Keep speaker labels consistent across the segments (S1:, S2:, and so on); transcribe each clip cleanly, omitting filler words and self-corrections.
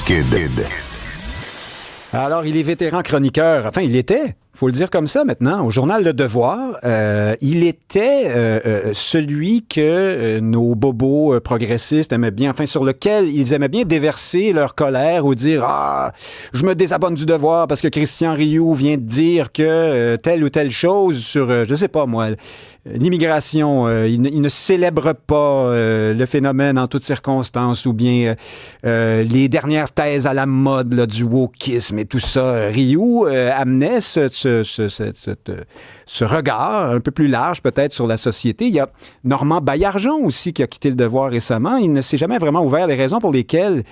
S1: Kid.
S2: Alors, il est vétéran chroniqueur. Enfin, il était, il faut le dire comme ça maintenant, au journal Le Devoir. Il était celui que nos bobos progressistes aimaient bien, enfin, sur lequel ils aimaient bien déverser leur colère ou dire « Ah, je me désabonne du Devoir parce que Christian Rioux vient de dire que telle ou telle chose sur, je sais pas moi, l'immigration. Il ne célèbre pas le phénomène en toutes circonstances ou bien les dernières thèses à la mode là, du wokisme et tout ça. Rioux amenait ce regard un peu plus large peut-être sur la société. Il y a Normand Baillargeon aussi qui a quitté Le Devoir récemment. Il ne s'est jamais vraiment ouvert les raisons pour lesquelles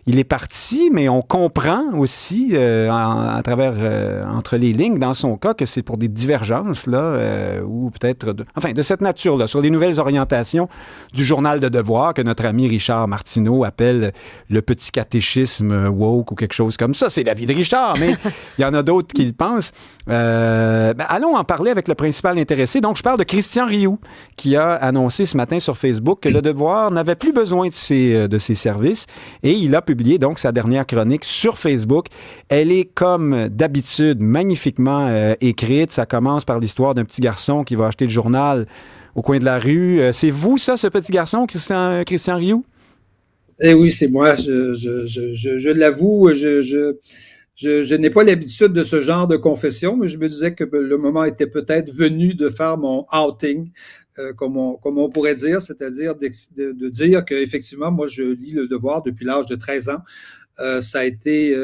S2: il est parti, mais on comprend aussi à travers entre les lignes dans son cas que c'est pour des divergences là ou peut-être de cette nature là sur les nouvelles orientations du journal de Devoir que notre ami Richard Martineau appelle le petit catéchisme woke ou quelque chose comme ça. C'est l'avis de Richard, mais il y en a d'autres qui le pensent. Allons en parler avec le principal intéressé. Donc je parle de Christian Rioux qui a annoncé ce matin sur Facebook que Le Devoir n'avait plus besoin de ses services et il a publié donc sa dernière chronique sur Facebook. Elle est comme d'habitude magnifiquement écrite. Ça commence par l'histoire d'un petit garçon qui va acheter le journal au coin de la rue. C'est vous, ça, ce petit garçon, Christian Rioux?
S3: Eh oui, c'est moi. Je l'avoue, je n'ai pas l'habitude de ce genre de confession, mais je me disais que le moment était peut-être venu de faire mon outing, comme on pourrait dire, c'est-à-dire de dire qu'effectivement, moi, je lis Le Devoir depuis l'âge de 13 ans. Ça a été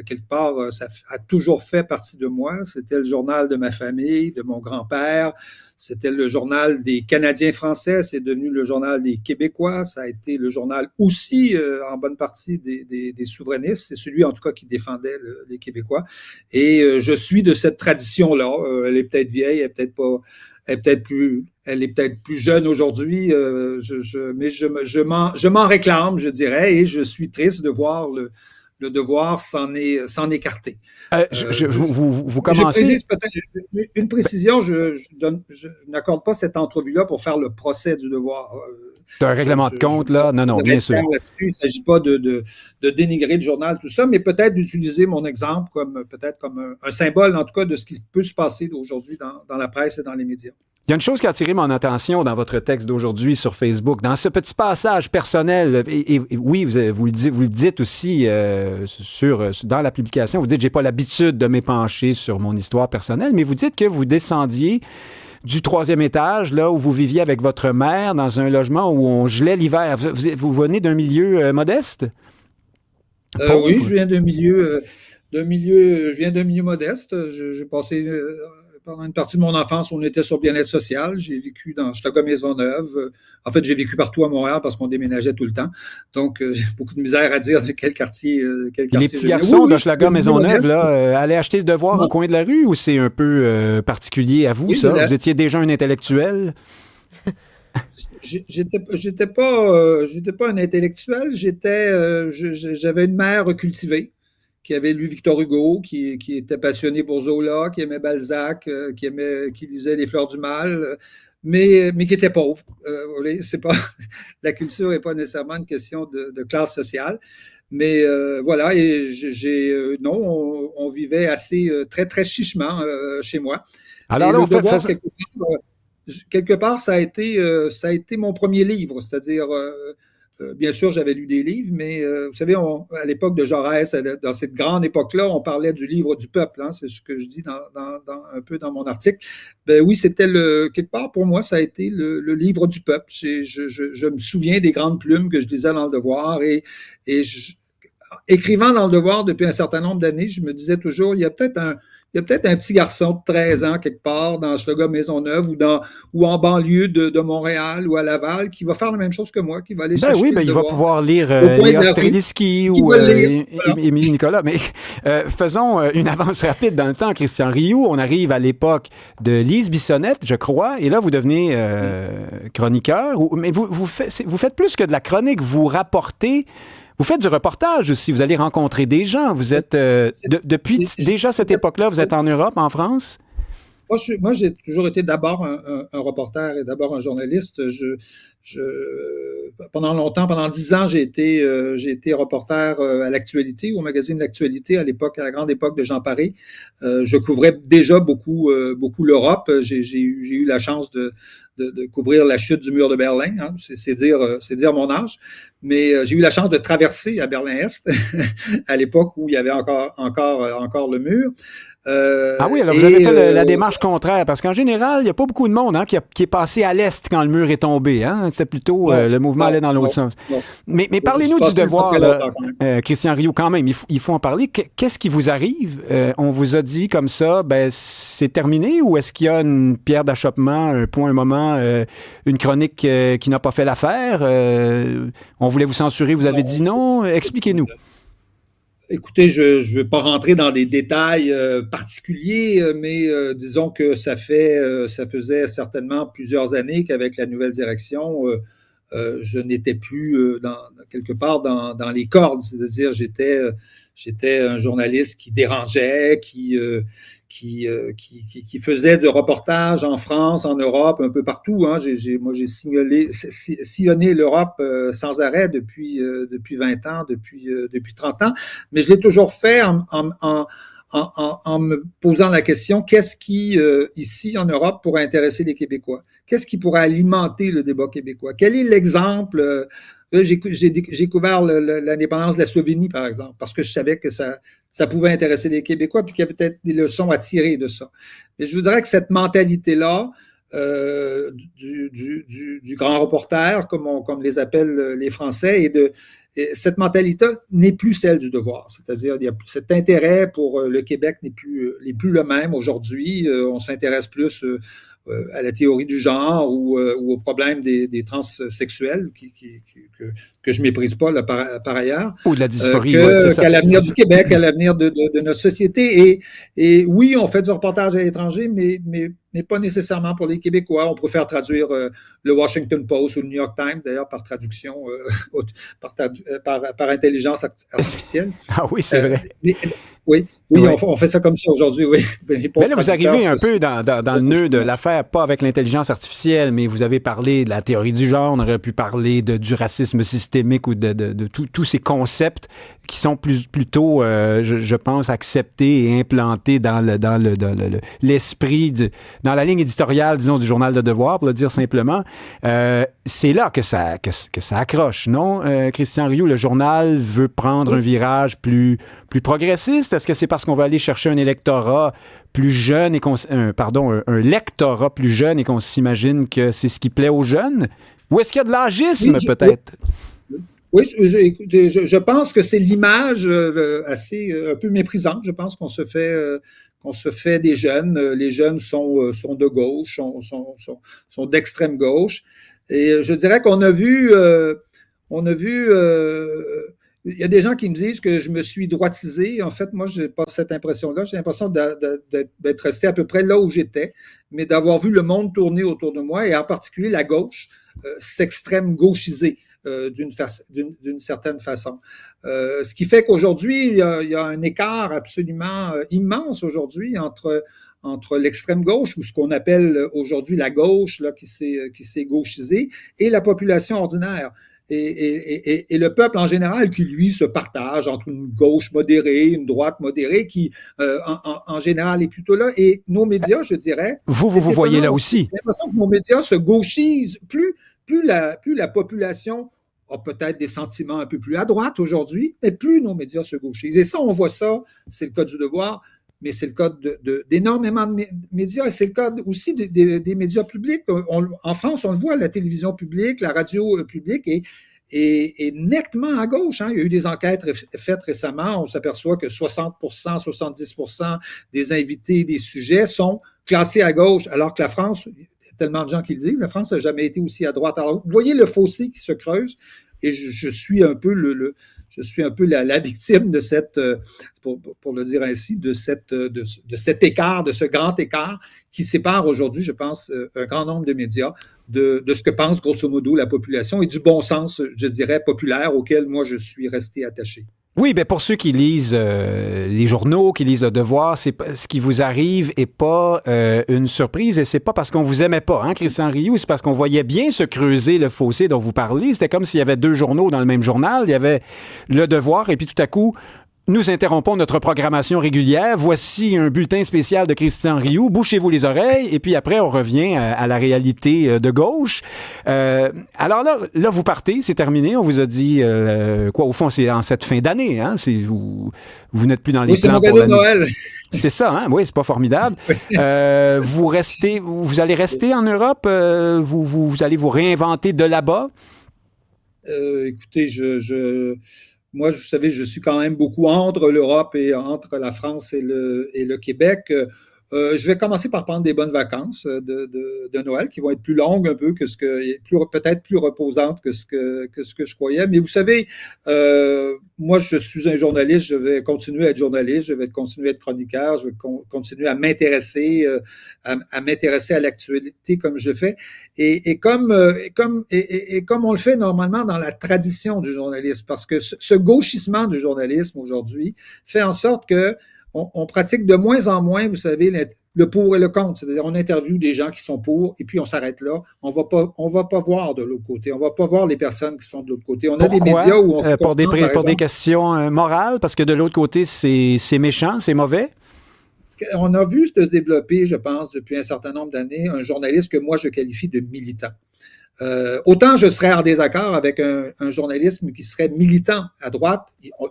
S3: quelque part, ça a toujours fait partie de moi. C'était le journal de ma famille, de mon grand-père. C'était le journal des Canadiens français. C'est devenu le journal des Québécois. Ça a été le journal aussi, en bonne partie, des souverainistes. C'est celui, en tout cas, qui défendait les Québécois. Et je suis de cette tradition-là. Elle est peut-être vieille, elle est peut-être plus jeune aujourd'hui, mais je m'en réclame, je dirais, et je suis triste de voir le Devoir s'en écarter.
S2: Vous commencez...
S3: Je précise peut-être une précision, je n'accorde pas cette entrevue-là pour faire le procès du Devoir.
S2: C'est un règlement de compte, là? Non, bien sûr.
S3: Il ne s'agit pas de dénigrer le journal, tout ça, mais peut-être d'utiliser mon exemple comme un symbole, en tout cas, de ce qui peut se passer aujourd'hui dans la presse et dans les médias.
S2: Il y a une chose qui a attiré mon attention dans votre texte d'aujourd'hui sur Facebook, dans ce petit passage personnel, et oui, vous le dites aussi dans la publication, vous dites « j'ai pas l'habitude de m'épancher sur mon histoire personnelle », mais vous dites que vous descendiez du 3e étage, là où vous viviez avec votre mère, dans un logement où on gelait l'hiver. Vous venez d'un milieu modeste?
S3: Oui, je viens d'un milieu modeste. J'ai passé... pendant une partie de mon enfance, on était sur bien-être social. J'ai vécu dans Hochelaga-Maisonneuve. En fait, j'ai vécu partout à Montréal parce qu'on déménageait tout le temps. Donc, j'ai beaucoup de misère à dire de quel quartier.
S2: Les petits garçons d'Hochelaga-Maisonneuve, allaient acheter le Devoir au coin de la rue ou c'est un peu particulier à vous, oui, ça? Vous étiez déjà un intellectuel?
S3: J'étais pas un intellectuel. J'avais une mère cultivée, qui avait lu Victor Hugo, qui était passionné pour Zola, qui aimait Balzac, qui lisait Les Fleurs du Mal, mais qui était pauvre. C'est pas la culture n'est pas nécessairement une question de classe sociale, mais voilà. Et on vivait assez très très chichement chez moi. Alors là, quelque part, ça a été mon premier livre, c'est-à-dire bien sûr, j'avais lu des livres, mais vous savez, à l'époque de Jaurès, dans cette grande époque-là, on parlait du livre du peuple, hein, c'est ce que je dis un peu dans mon article. Ben oui, c'était quelque part pour moi, ça a été le livre du peuple. Je me souviens des grandes plumes que je lisais dans Le Devoir et écrivant dans Le Devoir depuis un certain nombre d'années, je me disais toujours, il y a peut-être un petit garçon de 13 ans quelque part dans Hochelaga-Maisonneuve ou en banlieue de Montréal ou à Laval qui va faire la même chose que moi, qui va aller chercher
S2: il va pouvoir lire Léa Strelitzky ou Émilie Nicolas. Mais faisons une avance rapide dans le temps, Christian Rioux. On arrive à l'époque de Lise Bissonnette, je crois, et là, vous devenez chroniqueur. Mais vous faites plus que de la chronique, vous rapportez... Vous faites du reportage aussi, vous allez rencontrer des gens. Vous êtes, depuis déjà cette époque-là, vous êtes en Europe, en France?
S3: Moi, j'ai toujours été d'abord un reporter et d'abord un journaliste. Pendant longtemps, pendant 10 ans, j'ai été reporter à l'actualité, au magazine L'Actualité, à l'époque, à la grande époque de Jean Paré. Je couvrais déjà beaucoup l'Europe. J'ai eu la chance de couvrir la chute du mur de Berlin. Hein. C'est dire mon âge. Mais j'ai eu la chance de traverser à Berlin-Est à l'époque où il y avait encore le mur.
S2: Ah oui, alors vous avez fait la démarche contraire, parce qu'en général, il n'y a pas beaucoup de monde qui est passé à l'est quand le mur est tombé. Hein? C'était plutôt le mouvement allait dans l'autre sens.
S3: Non.
S2: Mais parlez-nous du devoir, Christian Rioux, quand même, il faut en parler. Qu'est-ce qui vous arrive? On vous a dit comme ça, c'est terminé, ou est-ce qu'il y a une pierre d'achoppement, un point, un moment, une chronique qui n'a pas fait l'affaire? On voulait vous censurer, vous avez dit non? Expliquez-nous.
S3: Écoutez, je ne veux pas rentrer dans des détails particuliers, mais disons que ça faisait certainement plusieurs années qu'avec la nouvelle direction, je n'étais plus quelque part dans les cordes, c'est-à-dire j'étais un journaliste qui dérangeait, qui faisait de reportages en France, en Europe, un peu partout. Hein. Moi, j'ai sillonné l'Europe sans arrêt depuis 20 ans, depuis 30 ans, mais je l'ai toujours fait en me posant la question, qu'est-ce qui, ici en Europe, pourrait intéresser les Québécois? Qu'est-ce qui pourrait alimenter le débat québécois? Quel est l'exemple? J'ai couvert l'indépendance de la Slovénie, par exemple, parce que je savais que ça pouvait intéresser les Québécois, puis qu'il y avait peut-être des leçons à tirer de ça. Mais je voudrais que cette mentalité-là, du grand reporter, comme les appellent les Français, et cette mentalité n'est plus celle du devoir. C'est-à-dire, cet intérêt pour le Québec n'est plus le même aujourd'hui. On s'intéresse plus à la théorie du genre ou au problème des transsexuels que je méprise pas là, par ailleurs.
S2: Ou de la dysphorie,
S3: qu'à l'avenir du Québec, à l'avenir de notre société. Et oui, on fait du reportage à l'étranger, mais pas nécessairement pour les Québécois. On préfère traduire le Washington Post ou le New York Times, d'ailleurs, par traduction, par intelligence artificielle.
S2: Ah oui, c'est vrai.
S3: Oui, on fait ça comme ça aujourd'hui, oui.
S2: Mais là, vous arrivez un peu dans le nœud de l'affaire, pas avec l'intelligence artificielle, mais vous avez parlé de la théorie du genre, on aurait pu parler du racisme systémique ou de tous ces concepts qui sont plutôt, je pense, acceptés et implantés dans l'esprit, dans la ligne éditoriale, disons, du Journal de Devoir, pour le dire simplement. C'est là que ça accroche, non, Christian Rioux? Le journal veut prendre un virage plus progressiste? Est-ce que c'est parce qu'on va aller chercher un électorat plus jeune et un lectorat plus jeune et qu'on s'imagine que c'est ce qui plaît aux jeunes? Ou est-ce qu'il y a de l'âgisme, peut-être?
S3: Oui, je pense que c'est l'image assez un peu méprisante. Je pense qu'on se fait des jeunes. Les jeunes sont de gauche, sont d'extrême gauche. Et je dirais qu'on a vu il y a des gens qui me disent que je me suis droitisé. En fait, moi, je n'ai pas cette impression-là. J'ai l'impression d'être resté à peu près là où j'étais, mais d'avoir vu le monde tourner autour de moi, et en particulier la gauche s'extrême gauchiser d'une certaine façon. Ce qui fait qu'aujourd'hui, il y a un écart absolument immense aujourd'hui entre l'extrême gauche, ou ce qu'on appelle aujourd'hui la gauche, là, qui s'est gauchisée, et la population ordinaire. Et le peuple en général qui, lui, se partage entre une gauche modérée, une droite modérée, qui, en général, est plutôt là. Et nos médias, je dirais...
S2: Vous voyez là aussi.
S3: J'ai l'impression que nos médias se gauchisent. Plus la population a peut-être des sentiments un peu plus à droite aujourd'hui, mais plus nos médias se gauchisent. Et ça, on voit ça, c'est le cas du Devoir, mais c'est le cas d'énormément de médias, et c'est le cas aussi des médias publics. En France, on le voit, la télévision publique, la radio publique est nettement à gauche. Hein. Il y a eu des enquêtes faites récemment. On s'aperçoit que 60%, 70% des invités, des sujets sont classés à gauche, alors que la France, il y a tellement de gens qui le disent, la France n'a jamais été aussi à droite. Alors, vous voyez le fossé qui se creuse, et je suis un peu la victime de cette, pour le dire ainsi, de cet écart, de ce grand écart qui sépare aujourd'hui, je pense, un grand nombre de médias de ce que pense grosso modo la population, et du bon sens, je dirais, populaire, auquel moi je suis resté attaché.
S2: Oui, bien pour ceux qui lisent les journaux, qui lisent Le Devoir, ce qui vous arrive n'est pas une surprise et c'est pas parce qu'on vous aimait pas, hein, Christian Rioux, c'est parce qu'on voyait bien se creuser le fossé dont vous parlez. C'était comme s'il y avait deux journaux dans le même journal. Il y avait Le Devoir et puis tout à coup, nous interrompons notre programmation régulière. Voici un bulletin spécial de Christian Rioux. Bouchez-vous les oreilles. Et puis après, on revient à la réalité de gauche. Alors là, vous partez, c'est terminé. On vous a dit, quoi, au fond, c'est en cette fin d'année. Hein? Vous n'êtes plus dans les plans pour l'année. Noël. C'est ça, hein? Oui, c'est pas formidable. Vous allez rester en Europe? Vous allez vous réinventer de là-bas?
S3: Écoutez, moi, vous savez, je suis quand même beaucoup entre l'Europe et entre la France et le Québec. Je vais commencer par prendre des bonnes vacances de Noël qui vont être plus longues un peu que peut-être plus reposantes que ce que je croyais. Mais vous savez, moi, je suis un journaliste, je vais continuer à être journaliste, je vais continuer à être chroniqueur, je vais continuer à m'intéresser à l'actualité comme je le fais. Et comme on le fait normalement dans la tradition du journalisme, parce que ce gauchissement du journalisme aujourd'hui fait en sorte que on pratique de moins en moins, vous savez, le pour et le contre. C'est-à-dire, on interviewe des gens qui sont pour et puis on s'arrête là. On va pas voir de l'autre côté. On va pas voir les personnes qui sont de l'autre côté. On a des médias où on se
S2: pour des questions morales, parce que de l'autre côté, c'est méchant, c'est mauvais?
S3: On a vu se développer, je pense, depuis un certain nombre d'années, un journaliste que moi, je qualifie de militant. Autant je serais en désaccord avec un journalisme qui serait militant à droite.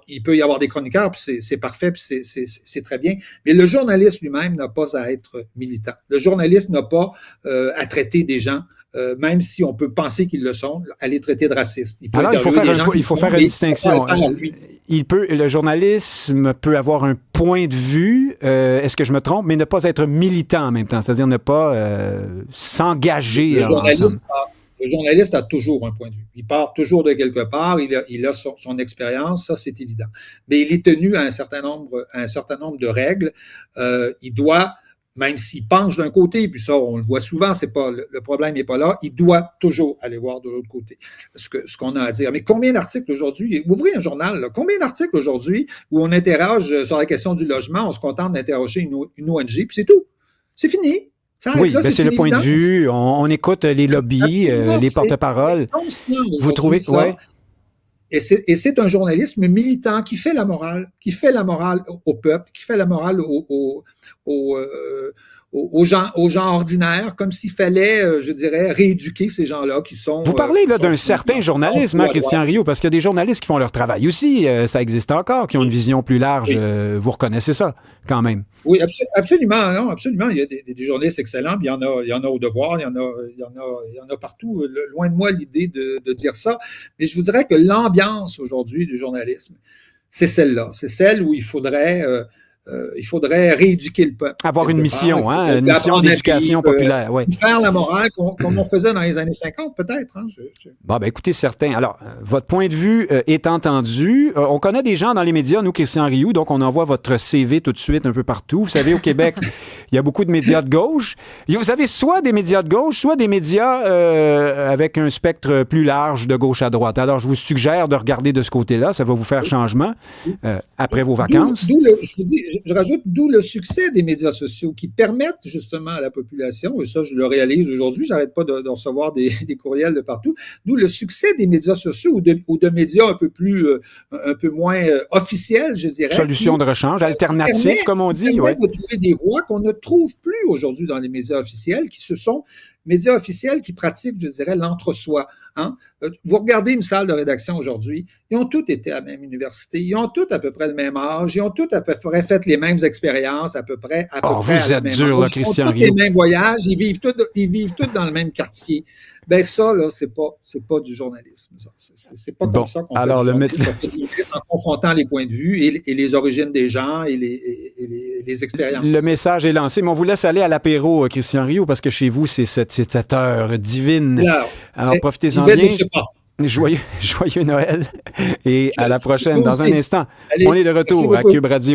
S3: Il peut y avoir des chroniqueurs, puis c'est parfait, puis c'est très bien. Mais le journaliste lui-même n'a pas à être militant. Le journaliste n'a pas à traiter des gens, même si on peut penser qu'ils le sont, à les traiter de racistes.
S2: Alors, il faut faire une distinction. Le journalisme peut avoir un point de vue, est-ce que je me trompe, mais ne pas être militant en même temps, c'est-à-dire ne pas s'engager ensemble.
S3: Le journaliste a toujours un point de vue. Il part toujours de quelque part, il a son expérience, ça c'est évident. Mais il est tenu à un certain nombre de règles. Il doit, même s'il penche d'un côté, puis ça on le voit souvent, c'est pas le problème n'est pas là, il doit toujours aller voir de l'autre côté ce qu'on a à dire. Mais combien d'articles aujourd'hui, ouvrez un journal, là, combien d'articles aujourd'hui où on interroge sur la question du logement, on se contente d'interroger une ONG, puis c'est tout. C'est fini.
S2: Oui, là, c'est le point de vue. On écoute les lobbies, les porte-paroles. Vous trouvez ça? Ouais.
S3: Et c'est un journalisme militant qui fait la morale au peuple, qui fait la morale aux gens ordinaires, comme s'il fallait, je dirais, rééduquer ces gens-là qui sont...
S2: Vous parlez là d'un certain journalisme, hein, Christian Rioux, parce qu'il y a des journalistes qui font leur travail aussi, ça existe encore, qui ont une vision plus large. Oui. Vous reconnaissez ça, quand même?
S3: Oui, absolument. Non, absolument. Il y a des journalistes excellents, puis il y en a au Devoir, il y en a partout. Loin de moi l'idée de dire ça. Mais je vous dirais que l'ambiance aujourd'hui du journalisme, c'est celle-là. C'est celle où il faudrait rééduquer le peuple.
S2: Avoir une mission, une mission d'éducation populaire. Oui.
S3: Faire la morale comme on faisait dans les années 50, peut-être. Hein,
S2: Bon, ben écoutez, certains. Alors, votre point de vue est entendu. On connaît des gens dans les médias, nous, Christian Rioux, donc on envoie votre CV tout de suite un peu partout. Vous savez, au Québec, il y a beaucoup de médias de gauche. Vous avez soit des médias de gauche, soit des médias avec un spectre plus large de gauche à droite. Alors, je vous suggère de regarder de ce côté-là. Ça va vous faire changement après vos vacances.
S3: Je rajoute d'où le succès des médias sociaux qui permettent justement à la population, et ça je le réalise aujourd'hui, j'arrête pas de recevoir des courriels de partout, d'où le succès des médias sociaux ou de médias un peu moins officiels, je dirais.
S2: Solutions de rechange, alternatives, comme on dit.
S3: Ouais. De trouver des voies qu'on ne trouve plus aujourd'hui dans les médias officiels, qui se sont médias officiels qui pratiquent, je dirais, l'entre-soi. Hein? Vous regardez une salle de rédaction aujourd'hui, ils ont tous été à la même université, ils ont tous à peu près le même âge, ils ont tous à peu près fait les mêmes expériences, à peu près
S2: vous êtes dur, là, Christian Rioux.
S3: Ils ont tous les mêmes voyages, ils vivent tous dans le même quartier. Ben ça, là, c'est pas du journalisme. C'est pas comme ça qu'on fait du journalisme. On fait du journalisme en confrontant les points de vue et les origines des gens et les expériences.
S2: Le message est lancé, mais on vous laisse aller à l'apéro, Christian Rioux, parce que chez vous, c'est cette heure divine. Alors profitez-en bien. Joyeux Noël et à la prochaine. Dans un instant, on est de retour à Cube Radio.